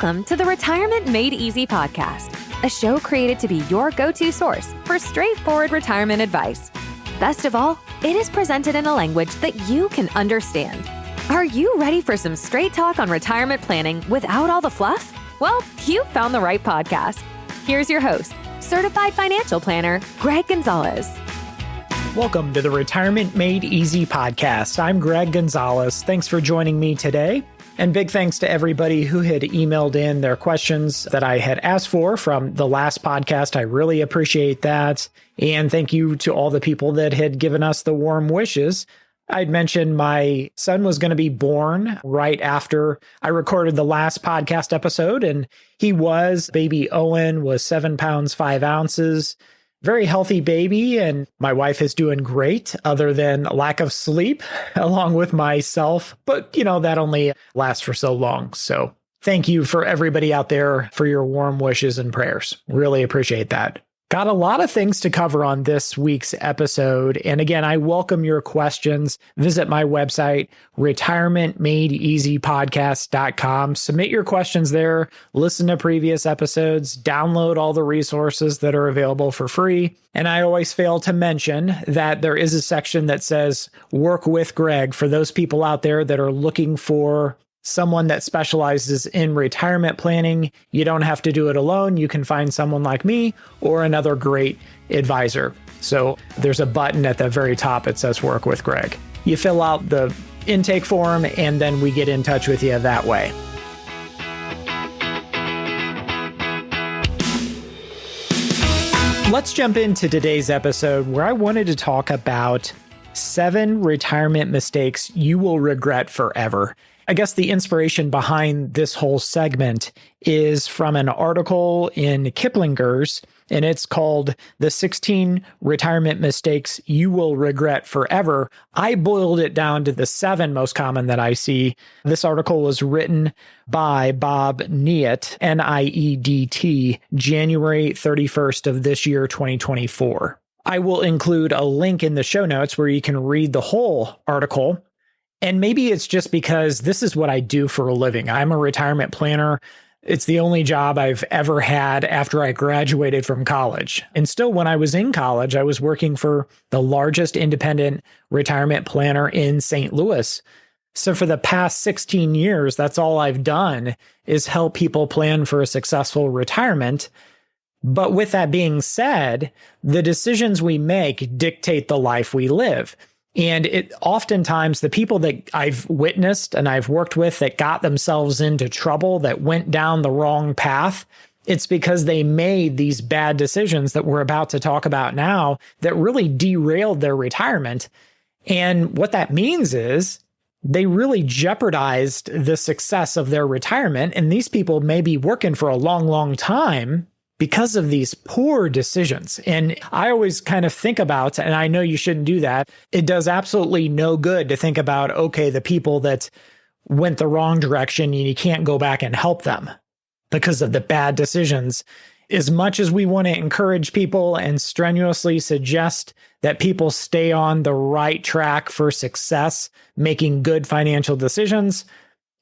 Welcome to the Retirement Made Easy podcast, a show created to be your go-to source for straightforward retirement advice. Best of all, it is presented in a language that you can understand. Are you ready for some straight talk on retirement planning without all the fluff? Well, you found the right podcast. Here's your host, certified financial planner, Greg Gonzalez. Welcome to the Retirement Made Easy podcast. I'm Greg Gonzalez. Thanks for joining me today. And big thanks to everybody who had emailed in their questions that I had asked for from the last podcast. I really appreciate that. And thank you to all the people that had given us the warm wishes. I'd mentioned my son was going to be born right after I recorded the last podcast episode, and baby Owen was 7 pounds, 5 ounces. Very healthy baby, and my wife is doing great other than lack of sleep along with myself. But, that only lasts for so long. So thank you for everybody out there for your warm wishes and prayers. Really appreciate that. Got a lot of things to cover on this week's episode. And again, I welcome your questions. Visit my website, retirementmadeeasypodcast.com. Submit your questions there. Listen to previous episodes. Download all the resources that are available for free. And I always fail to mention that there is a section that says work with Greg for those people out there that are looking for someone that specializes in retirement planning. You don't have to do it alone. You can find someone like me or another great advisor. So there's a button at the very top. It says work with Greg. You fill out the intake form and then we get in touch with you that way. Let's jump into today's episode where I wanted to talk about 7 retirement mistakes you will regret forever. I guess the inspiration behind this whole segment is from an article in Kiplinger's, and it's called The 16 Retirement Mistakes You Will Regret Forever. I boiled it down to the 7 most common that I see. This article was written by Bob Niedt, Niedt, January 31st of this year, 2024. I will include a link in the show notes where you can read the whole article. And maybe it's just because this is what I do for a living. I'm a retirement planner. It's the only job I've ever had after I graduated from college. And still, when I was in college, I was working for the largest independent retirement planner in St. Louis. So for the past 16 years, that's all I've done is help people plan for a successful retirement. But with that being said, the decisions we make dictate the life we live. And oftentimes the people that I've witnessed and I've worked with that got themselves into trouble, that went down the wrong path, it's because they made these bad decisions that we're about to talk about now that really derailed their retirement. And what that means is they really jeopardized the success of their retirement. And these people may be working for a long, long time because of these poor decisions. And I always kind of think about, and I know you shouldn't do that, it does absolutely no good to think about, okay, the people that went the wrong direction and you can't go back and help them because of the bad decisions. As much as we want to encourage people and strenuously suggest that people stay on the right track for success, making good financial decisions,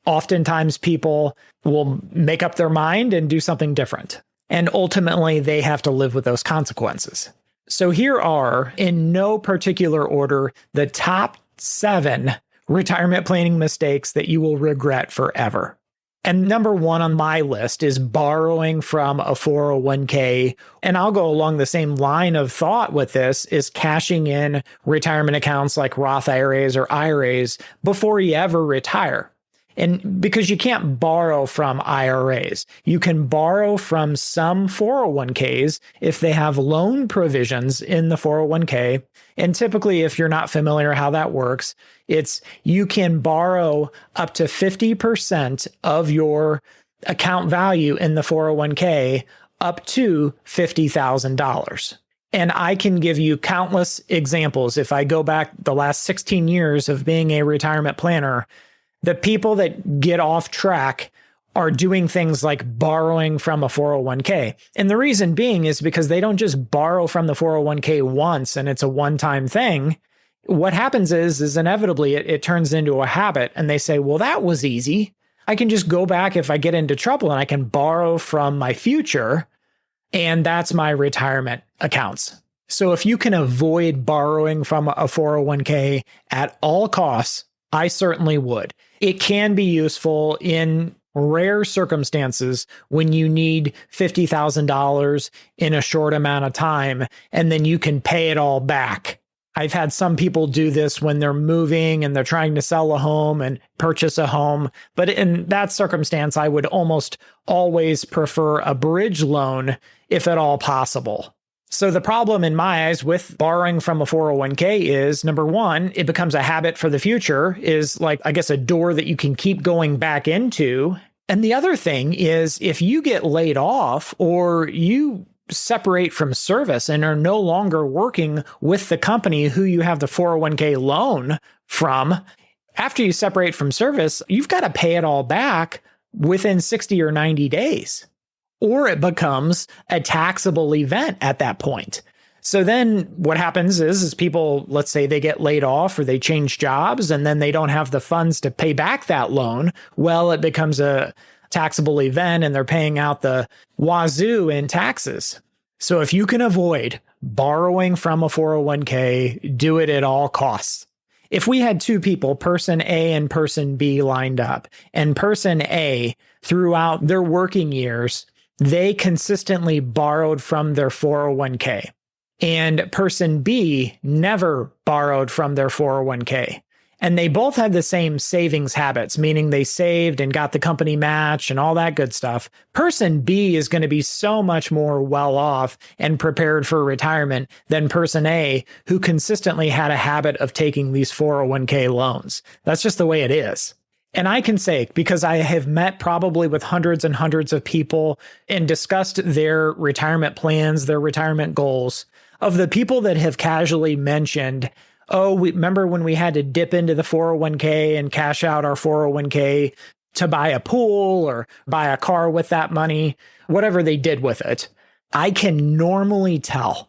oftentimes people will make up their mind and do something different. And ultimately, they have to live with those consequences. So here are, in no particular order, the top 7 retirement planning mistakes that you will regret forever. And number 1 on my list is borrowing from a 401k. And I'll go along the same line of thought with this, is cashing in retirement accounts like Roth IRAs or IRAs before you ever retire. And because you can't borrow from IRAs, you can borrow from some 401ks if they have loan provisions in the 401k. And typically, if you're not familiar how that works, it's you can borrow up to 50% of your account value in the 401k up to $50,000. And I can give you countless examples. If I go back the last 16 years of being a retirement planner, the people that get off track are doing things like borrowing from a 401k. And the reason being is because they don't just borrow from the 401k once and it's a one-time thing. What happens is inevitably it turns into a habit and they say, well, that was easy. I can just go back if I get into trouble and I can borrow from my future. And that's my retirement accounts. So if you can avoid borrowing from a 401k at all costs, I certainly would. It can be useful in rare circumstances when you need $50,000 in a short amount of time, and then you can pay it all back. I've had some people do this when they're moving and they're trying to sell a home and purchase a home. But in that circumstance, I would almost always prefer a bridge loan if at all possible. So the problem in my eyes with borrowing from a 401k is, number one, it becomes a habit for the future, is like, I guess, a door that you can keep going back into. And the other thing is, if you get laid off or you separate from service and are no longer working with the company who you have the 401k loan from, after you separate from service, you've got to pay it all back within 60 or 90 days. Or it becomes a taxable event at that point. So then what happens is people, let's say they get laid off or they change jobs and then they don't have the funds to pay back that loan. Well, it becomes a taxable event and they're paying out the wazoo in taxes. So if you can avoid borrowing from a 401k, do it at all costs. If we had two people, person A and person B, lined up, and person A, throughout their working years, they consistently borrowed from their 401k, and person B never borrowed from their 401k. And they both had the same savings habits, meaning they saved and got the company match and all that good stuff. Person B is going to be so much more well off and prepared for retirement than person A, who consistently had a habit of taking these 401k loans. That's just the way it is. And I can say, because I have met probably with hundreds and hundreds of people and discussed their retirement plans, their retirement goals, of the people that have casually mentioned, oh, remember when we had to dip into the 401k and cash out our 401k to buy a pool or buy a car with that money, whatever they did with it. I can normally tell.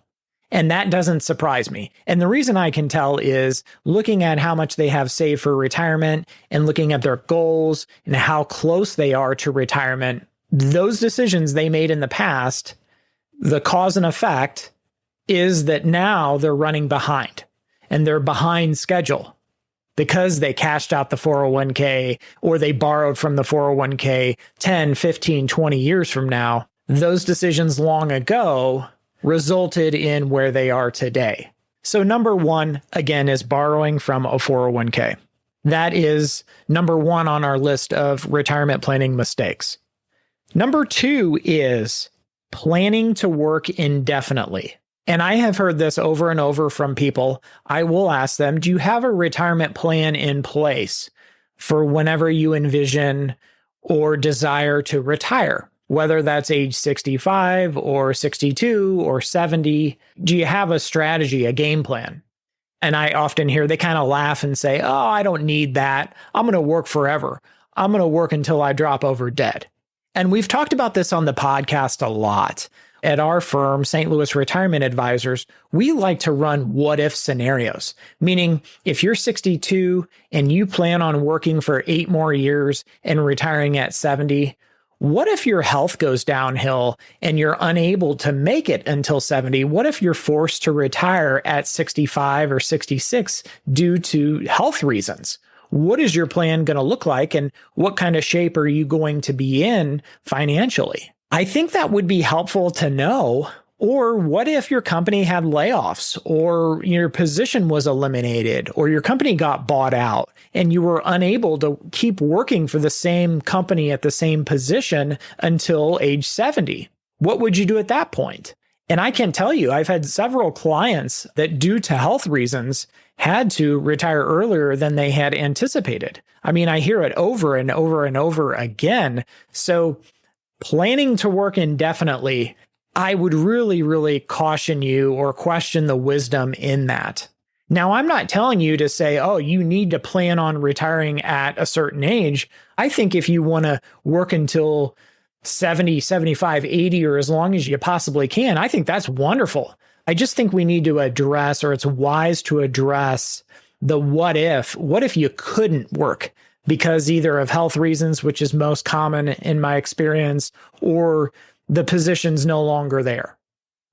And that doesn't surprise me. And the reason I can tell is looking at how much they have saved for retirement and looking at their goals and how close they are to retirement. Those decisions they made in the past, the cause and effect is that now they're running behind and they're behind schedule because they cashed out the 401k or they borrowed from the 401k 10, 15, 20 years from now. Those decisions long ago resulted in where they are today. So number one, again, is borrowing from a 401k. That is number one on our list of retirement planning mistakes. Number two is planning to work indefinitely. And I have heard this over and over from people. I will ask them, do you have a retirement plan in place for whenever you envision or desire to retire? Whether that's age 65 or 62 or 70, do you have a strategy, a game plan? And I often hear they kind of laugh and say, oh, I don't need that. I'm going to work forever. I'm going to work until I drop over dead. And we've talked about this on the podcast a lot. At our firm, St. Louis Retirement Advisors, we like to run what-if scenarios, meaning if you're 62 and you plan on working for 8 more years and retiring at 70, what if your health goes downhill and you're unable to make it until 70? What if you're forced to retire at 65 or 66 due to health reasons? What is your plan going to look like and what kind of shape are you going to be in financially? I think that would be helpful to know. Or what if your company had layoffs or your position was eliminated or your company got bought out and you were unable to keep working for the same company at the same position until age 70? What would you do at that point? And I can tell you, I've had several clients that due to health reasons had to retire earlier than they had anticipated. I mean, I hear it over and over and over again. So planning to work indefinitely, I would really, really caution you or question the wisdom in that. Now, I'm not telling you to say, oh, you need to plan on retiring at a certain age. I think if you want to work until 70, 75, 80, or as long as you possibly can, I think that's wonderful. I just think we need to address, or it's wise to address, the what if. What if you couldn't work because either of health reasons, which is most common in my experience, or the position's no longer there.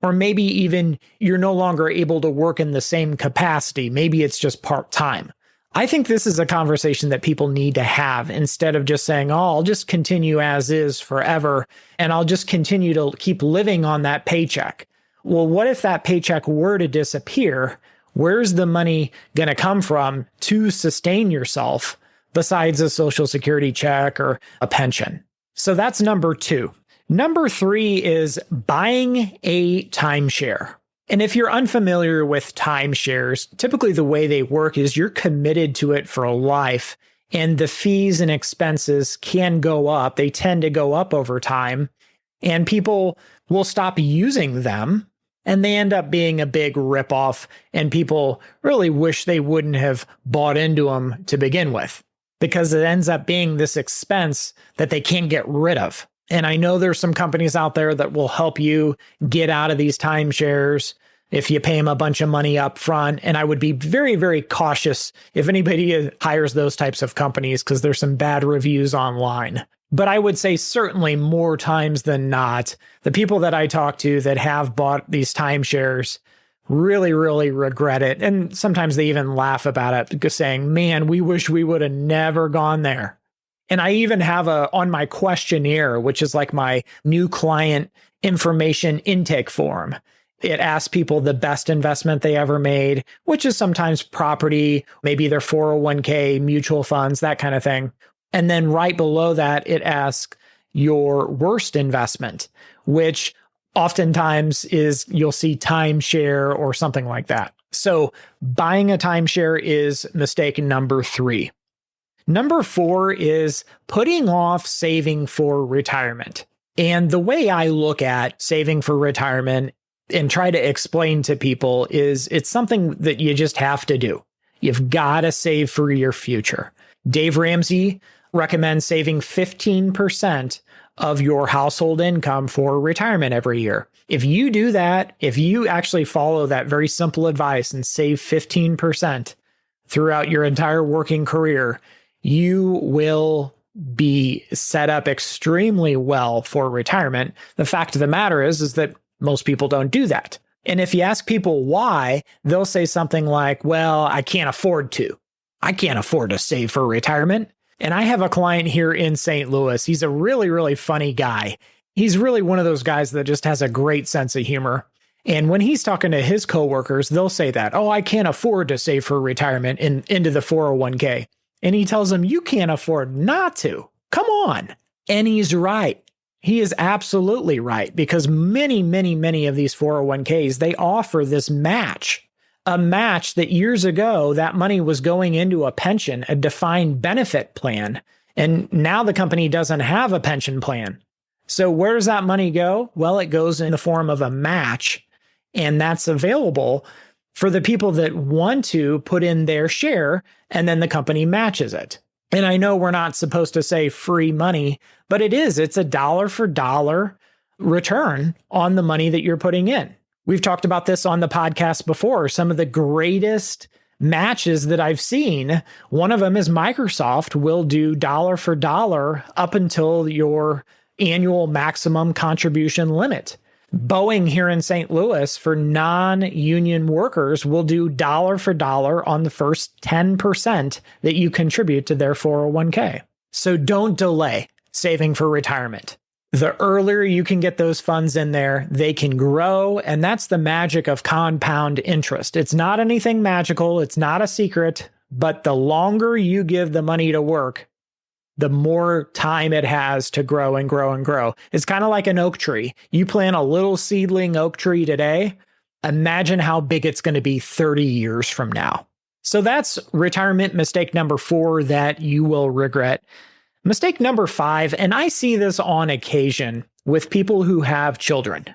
Or maybe even you're no longer able to work in the same capacity. Maybe it's just part-time. I think this is a conversation that people need to have instead of just saying, oh, I'll just continue as is forever, and I'll just continue to keep living on that paycheck. Well, what if that paycheck were to disappear? Where's the money going to come from to sustain yourself besides a Social Security check or a pension? So that's number 2. Number 3 is buying a timeshare. And if you're unfamiliar with timeshares, typically the way they work is you're committed to it for life, and the fees and expenses can go up. They tend to go up over time, and people will stop using them, and they end up being a big ripoff, and people really wish they wouldn't have bought into them to begin with, because it ends up being this expense that they can't get rid of. And I know there's some companies out there that will help you get out of these timeshares if you pay them a bunch of money up front. And I would be very, very cautious if anybody hires those types of companies, because there's some bad reviews online. But I would say certainly more times than not, the people that I talk to that have bought these timeshares really, really regret it. And sometimes they even laugh about it, saying, man, we wish we would have never gone there. And I even have on my questionnaire, which is like my new client information intake form. It asks people the best investment they ever made, which is sometimes property, maybe their 401k, mutual funds, that kind of thing. And then right below that, it asks your worst investment, which oftentimes is you'll see timeshare or something like that. So buying a timeshare is mistake number 3. Number 4 is putting off saving for retirement. And the way I look at saving for retirement and try to explain to people is it's something that you just have to do. You've got to save for your future. Dave Ramsey recommends saving 15% of your household income for retirement every year. If you do that, if you actually follow that very simple advice and save 15% throughout your entire working career, you will be set up extremely well for retirement. The fact of the matter is that most people don't do that. And if you ask people why, they'll say something like, well, I can't afford to. I can't afford to save for retirement. And I have a client here in St. Louis. He's a really, really funny guy. He's really one of those guys that just has a great sense of humor. And when he's talking to his coworkers, they'll say that, oh, I can't afford to save for retirement into the 401k. And he tells them, you can't afford not to. Come on. And he's right. He is absolutely right, because many, many, many of these 401ks, they offer this match, a match that years ago, that money was going into a pension, a defined benefit plan. And now the company doesn't have a pension plan. So where does that money go? Well, it goes in the form of a match, and that's available for the people that want to put in their share, and then the company matches it. And I know we're not supposed to say free money, but it is. It's a dollar for dollar return on the money that you're putting in. We've talked about this on the podcast before. Some of the greatest matches that I've seen, one of them is Microsoft will do dollar for dollar up until your annual maximum contribution limit. Boeing here in St. Louis for non-union workers will do dollar for dollar on the first 10% that you contribute to their 401k. So don't delay saving for retirement. The earlier you can get those funds in there, they can grow. And that's the magic of compound interest. It's not anything magical. It's not a secret. But the longer you give the money to work, the more time it has to grow and grow and grow. It's kind of like an oak tree. You plant a little seedling oak tree today, imagine how big it's going to be 30 years from now. So that's retirement mistake number 4 that you will regret. Mistake number 5, and I see this on occasion with people who have children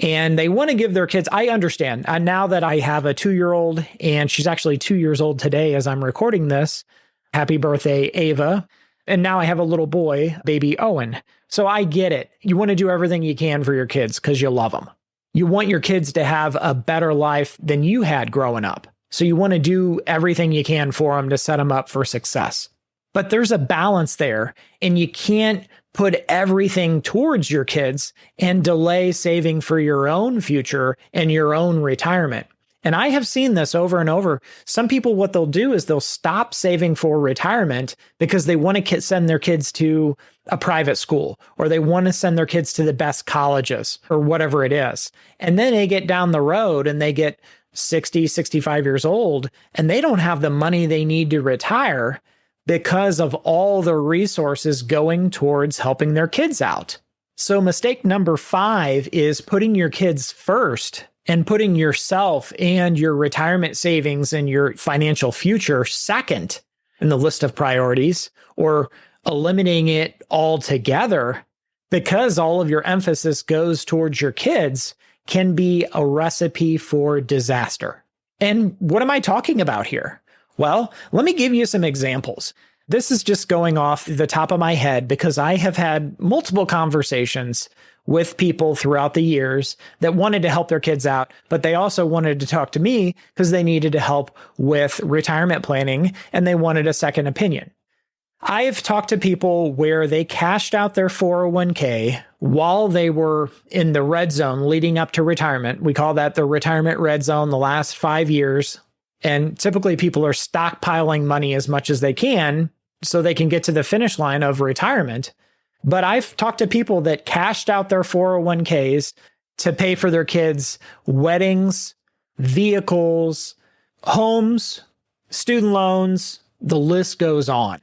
and they want to give their kids, I understand. Now that I have a 2-year-old, and she's actually 2 years old today as I'm recording this, happy birthday, Ava. And now I have a little boy, baby Owen. So I get it. You want to do everything you can for your kids because you love them. You want your kids to have a better life than you had growing up. So you want to do everything you can for them to set them up for success. But there's a balance there, and you can't put everything towards your kids and delay saving for your own future and your own retirement. And I have seen this over and over. Some people, what they'll do is they'll stop saving for retirement because they want to send their kids to a private school, or they want to send their kids to the best colleges or whatever it is. And then they get down the road and they get 60, 65 years old, and they don't have the money they need to retire because of all the resources going towards helping their kids out. So mistake number 5 is putting your kids first and putting yourself and your retirement savings and your financial future second in the list of priorities, or eliminating it altogether, because all of your emphasis goes towards your kids, can be a recipe for disaster. And what am I talking about here? Well, let me give you some examples. This is just going off the top of my head because I have had multiple conversations with people throughout the years that wanted to help their kids out, but they also wanted to talk to me because they needed to help with retirement planning and they wanted a second opinion. I've talked to people where they cashed out their 401k while they were in the red zone leading up to retirement. We call that the retirement red zone, the last 5 years. And typically people are stockpiling money as much as they can so they can get to the finish line of retirement. But I've talked to people that cashed out their 401ks to pay for their kids' weddings, vehicles, homes, student loans, the list goes on.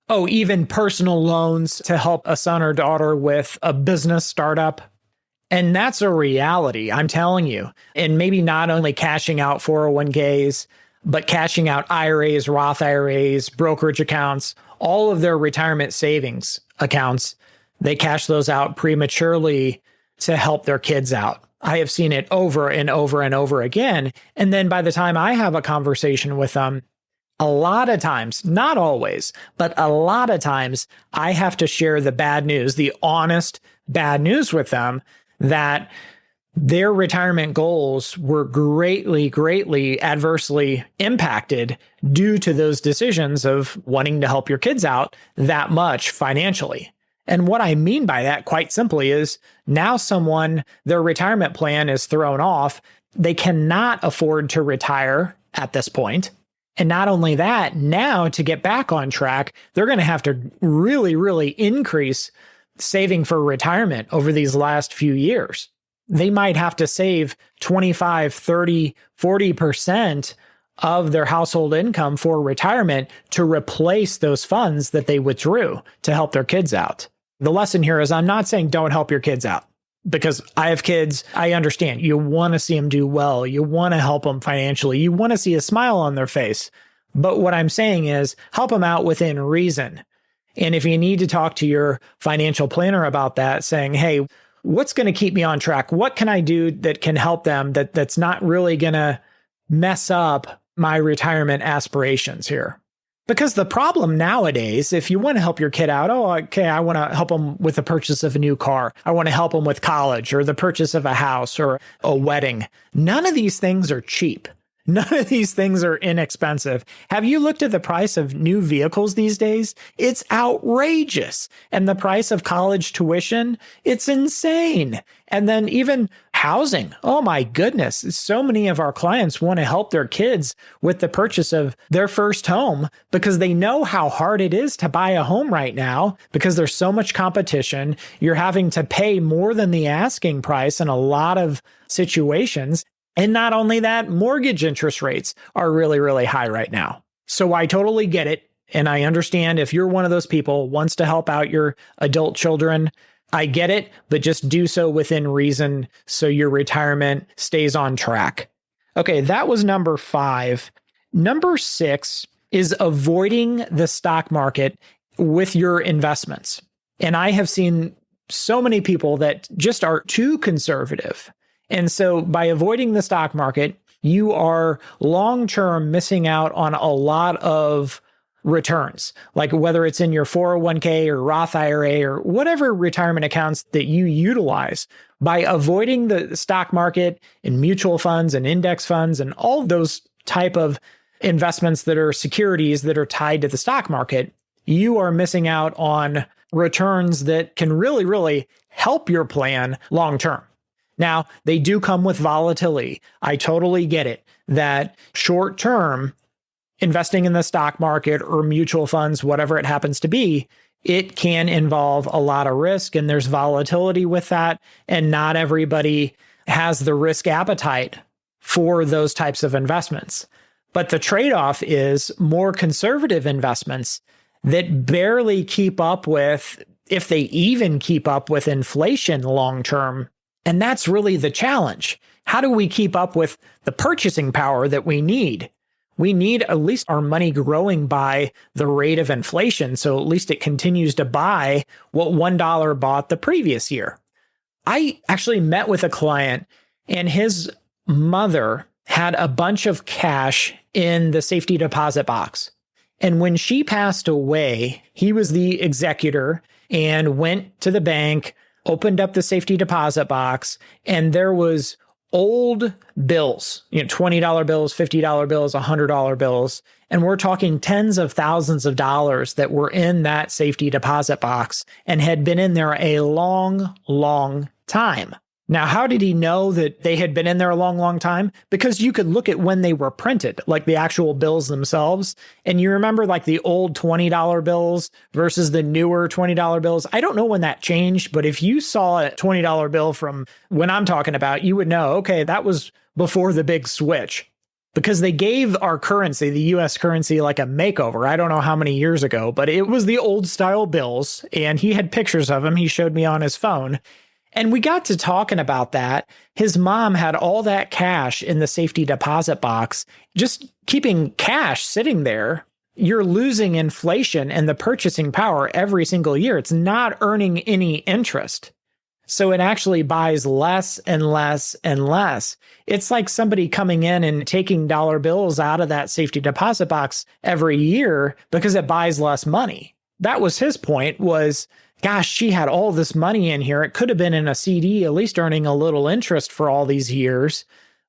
Oh, even personal loans to help a son or daughter with a business startup. And that's a reality, I'm telling you. And maybe not only cashing out 401ks, but cashing out IRAs, Roth IRAs, brokerage accounts, all of their retirement savings accounts. They cash those out prematurely to help their kids out. I have seen it over and over and over again. And then by the time I have a conversation with them, a lot of times, not always, but a lot of times, I have to share the bad news, the honest bad news with them, that their retirement goals were greatly adversely impacted due to those decisions of wanting to help your kids out that much financially. And what I mean by that, quite simply, is now their retirement plan is thrown off. They cannot afford to retire at this point. And not only that, now to get back on track, they're going to have to really increase saving for retirement over these last few years. They might have to save 25, 30, 40% of their household income for retirement to replace those funds that they withdrew to help their kids out. The lesson here is I'm not saying don't help your kids out, because I have kids. I understand you want to see them do well. You want to help them financially. You want to see a smile on their face. But what I'm saying is help them out within reason. And if you need to talk to your financial planner about that, saying, hey, what's going to keep me on track? What can I do that can help them that's not really going to mess up my retirement aspirations here? Because the problem nowadays, if you want to help your kid out, I want to help them with the purchase of a new car. I want to help them with college or the purchase of a house or a wedding. None of these things are cheap. None of these things are inexpensive. Have you looked at the price of new vehicles these days? It's outrageous. And the price of college tuition, it's insane. And then even housing. Oh my goodness. So many of our clients want to help their kids with the purchase of their first home because they know how hard it is to buy a home right now because there's so much competition. You're having to pay more than the asking price in a lot of situations. And not only that, mortgage interest rates are really high right now. So I totally get it. And I understand if you're one of those people wants to help out your adult children, I get it, but just do so within reason so your retirement stays on track. Okay, that was number 5. Number 6 is avoiding the stock market with your investments. And I have seen so many people that just are too conservative. And so by avoiding the stock market, you are long-term missing out on a lot of returns, like whether it's in your 401k or Roth IRA or whatever retirement accounts that you utilize. By avoiding the stock market and mutual funds and index funds and all those type of investments that are securities that are tied to the stock market, you are missing out on returns that can really, really help your plan long term. Now, they do come with volatility. I totally get it that short term, investing in the stock market or mutual funds, whatever it happens to be, it can involve a lot of risk and there's volatility with that. And not everybody has the risk appetite for those types of investments. But the trade-off is more conservative investments that barely keep up with, if they even keep up with inflation long term. And that's really the challenge. How do we keep up with the purchasing power that we need? We need at least our money growing by the rate of inflation. So at least it continues to buy what $1 bought the previous year. I actually met with a client and his mother had a bunch of cash in the safety deposit box. And when she passed away, he was the executor and went to the bank, opened up the safety deposit box, and there was old bills, $20 bills, $50 bills, $100 bills. And we're talking tens of thousands of dollars that were in that safety deposit box and had been in there a long, long time. Now, how did he know that they had been in there a long, long time? Because you could look at when they were printed, like the actual bills themselves. And you remember like the old $20 bills versus the newer $20 bills. I don't know when that changed, but if you saw a $20 bill from when I'm talking about, you would know, okay, that was before the big switch. Because they gave our currency, the US currency, like a makeover. I don't know how many years ago, but it was the old style bills. And he had pictures of them. He showed me on his phone. And we got to talking about that. His mom had all that cash in the safety deposit box, just keeping cash sitting there. You're losing inflation and the purchasing power every single year. It's not earning any interest. So it actually buys less and less and less. It's like somebody coming in and taking dollar bills out of that safety deposit box every year because it buys less money. That was his point was, gosh, she had all this money in here. It could have been in a CD, at least earning a little interest for all these years.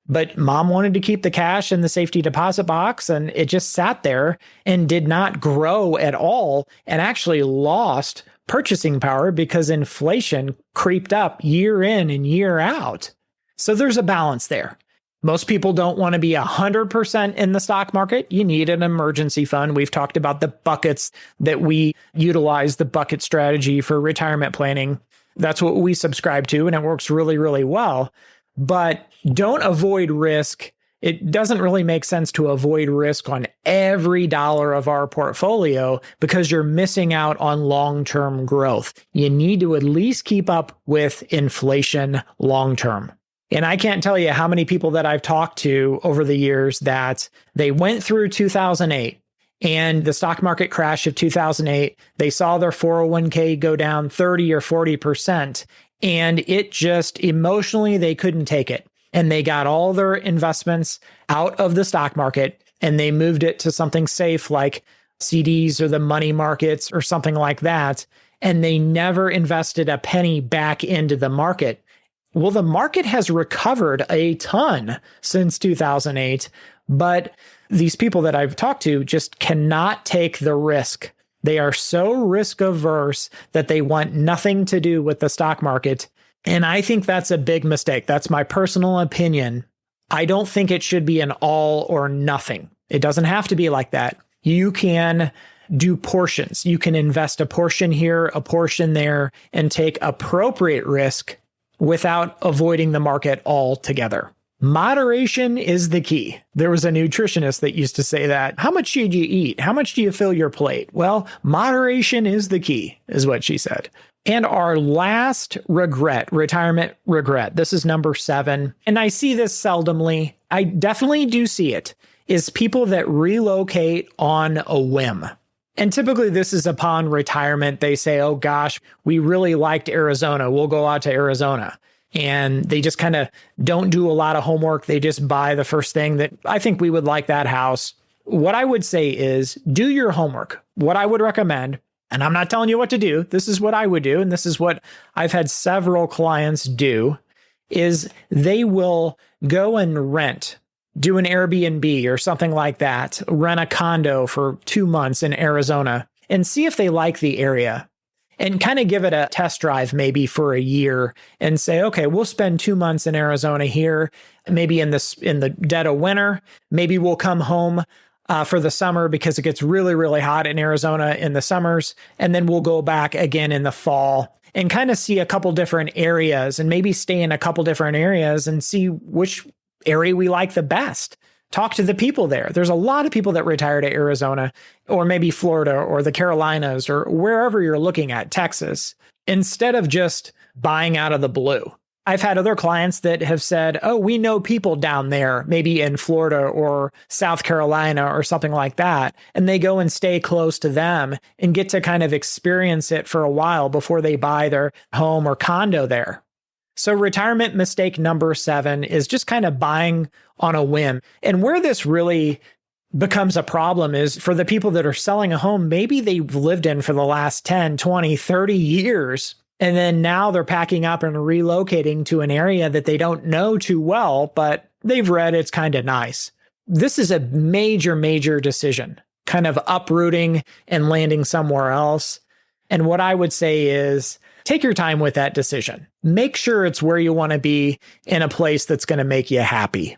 But mom wanted to keep the cash in the safety deposit box, and it just sat there and did not grow at all and actually lost purchasing power because inflation creeped up year in and year out. So there's a balance there. Most people don't want to be 100% in the stock market. You need an emergency fund. We've talked about the buckets that we utilize, the bucket strategy for retirement planning. That's what we subscribe to, and it works really, really well. But don't avoid risk. It doesn't really make sense to avoid risk on every dollar of our portfolio because you're missing out on long-term growth. You need to at least keep up with inflation long-term. And I can't tell you how many people that I've talked to over the years that they went through 2008 and the stock market crash of 2008. They saw their 401k go down 30 or 40%. And it just emotionally, they couldn't take it. And they got all their investments out of the stock market and they moved it to something safe like CDs or the money markets or something like that. And they never invested a penny back into the market. Well, the market has recovered a ton since 2008, but these people that I've talked to just cannot take the risk. They are so risk averse that they want nothing to do with the stock market. And I think that's a big mistake. That's my personal opinion. I don't think it should be an all or nothing. It doesn't have to be like that. You can do portions. You can invest a portion here, a portion there, and take appropriate risk without avoiding the market altogether. Moderation is the key. There was a nutritionist that used to say that. How much should you eat? How much do you fill your plate? Well, moderation is the key, is what she said. And our last regret, retirement regret, this is number 7. And I see this seldomly. I definitely do see it, is people that relocate on a whim. And typically this is upon retirement. They say, oh gosh, we really liked Arizona. We'll go out to Arizona. And they just kind of don't do a lot of homework. They just buy the first thing that I think we would like that house. What I would say is do your homework. What I would recommend, and I'm not telling you what to do, this is what I would do, and this is what I've had several clients do, is they will go and rent, do an Airbnb or something like that, rent a condo for 2 months in Arizona. and see if they like the area. And kind of give it a test drive maybe for a year and say, okay, we'll spend 2 months in Arizona here, maybe in the dead of winter. Maybe we'll come home for the summer because it gets really, really hot in Arizona in the summers. And then we'll go back again in the fall and kind of see a couple different areas and maybe stay in a couple different areas and see which area we like the best. Talk to the people there. There's a lot of people that retire to Arizona or maybe Florida or the Carolinas or wherever you're looking at, Texas, instead of just buying out of the blue. I've had other clients that have said, oh, we know people down there, maybe in Florida or South Carolina or something like that. And they go and stay close to them and get to kind of experience it for a while before they buy their home or condo there. So retirement mistake number 7 is just kind of buying on a whim. And where this really becomes a problem is for the people that are selling a home, maybe they've lived in for the last 10, 20, 30 years. And then now they're packing up and relocating to an area that they don't know too well, but they've read it's kind of nice. This is a major, major decision, kind of uprooting and landing somewhere else. And what I would say is, take your time with that decision. Make sure it's where you want to be in a place that's going to make you happy.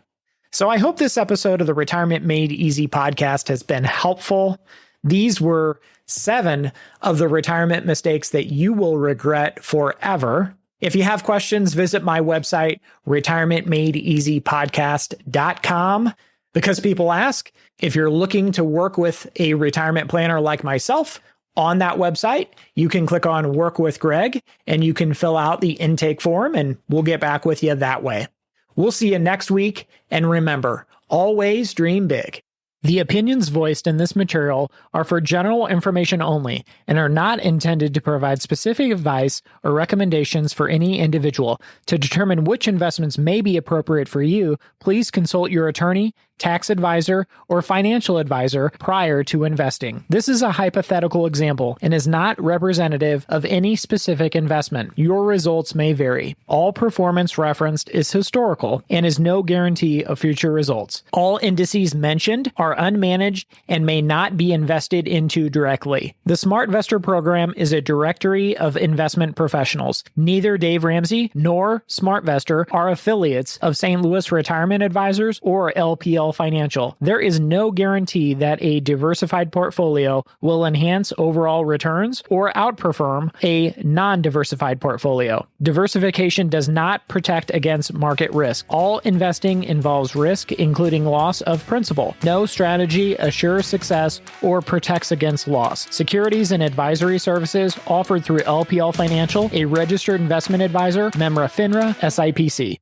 So I hope this episode of the Retirement Made Easy podcast has been helpful. These were 7 of the retirement mistakes that you will regret forever. If you have questions, visit my website, retirementmadeeasypodcast.com. Because people ask, if you're looking to work with a retirement planner like myself, on that website, you can click on Work with Greg and you can fill out the intake form and we'll get back with you that way. We'll see you next week. And remember, always dream big. The opinions voiced in this material are for general information only and are not intended to provide specific advice or recommendations for any individual. To determine which investments may be appropriate for you, please consult your attorney, tax advisor, or financial advisor prior to investing. This is a hypothetical example and is not representative of any specific investment. Your results may vary. All performance referenced is historical and is no guarantee of future results. All indices mentioned are unmanaged and may not be invested into directly. The SmartVestor program is a directory of investment professionals. Neither Dave Ramsey nor SmartVestor are affiliates of St. Louis Retirement Advisors or LPL Financial. There is no guarantee that a diversified portfolio will enhance overall returns or outperform a non-diversified portfolio. Diversification does not protect against market risk. All investing involves risk, including loss of principal. No strategy assures success or protects against loss. Securities and advisory services offered through LPL Financial, a registered investment advisor, member FINRA, SIPC.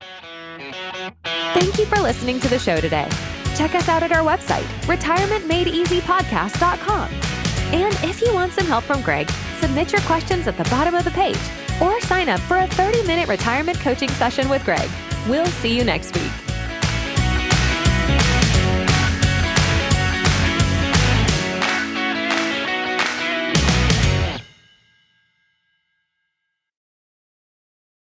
Thank you for listening to the show today. Check us out at our website, retirementmadeeasypodcast.com. And if you want some help from Greg, submit your questions at the bottom of the page or sign up for a 30-minute retirement coaching session with Greg. We'll see you next week.